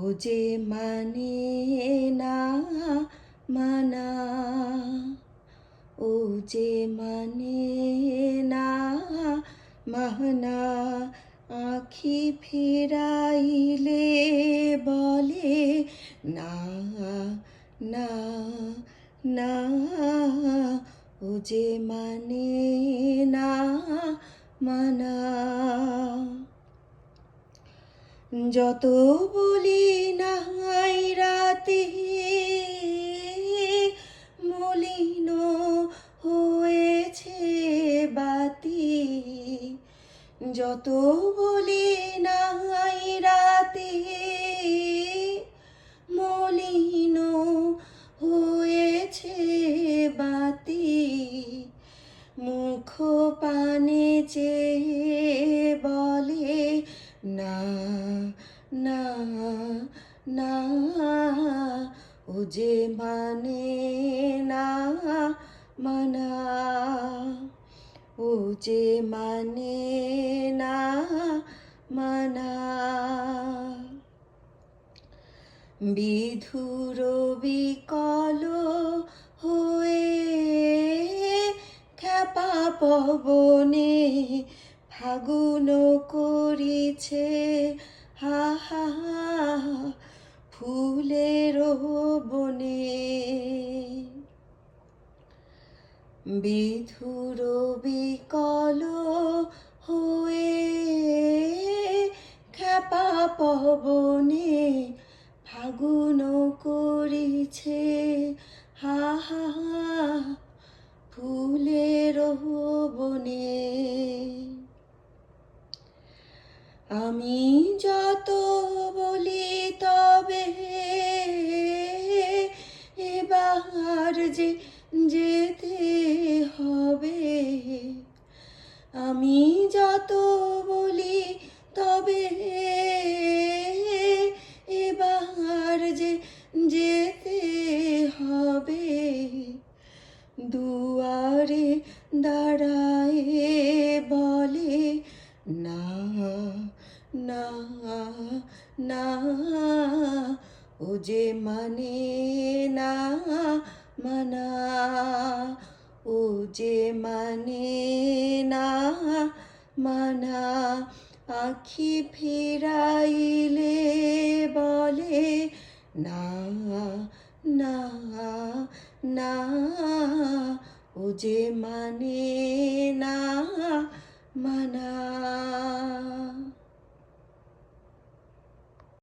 ও যে মানে না মানা, ও যে মানে না মানা, আখি ফিরাইলে বলে না না না, ও যে মানে না মানা। যত বলি নাই রাতে মলিন হয়েছে বাতি, যত বলি নাই রাতে মলিন হয়েছে বাতি, মুখ পানে চেয়ে বলে না না না, ও যে মানে না মানা, ও যে মানে না মানা। বিধুর বিকল হয়ে খ্যাপা পবনে ফাগুন করিছে হা হা ফুলের বনে, বিধুর বিকল হয়ে খ্যাপা পবনে ফাগুন করিছে হা হা ফুলের বনে। আমি যত বলি তবে এবার যে যেতে হবে, আমি যত বলি তবে এবার যে যেতে হবে, দুয়ারে দাঁড়ায় বলে না না না, ও যে মানে না মানা, ও যে মানে না মানা, আখি ফিরাইলে বলে না না না, ও যে মানে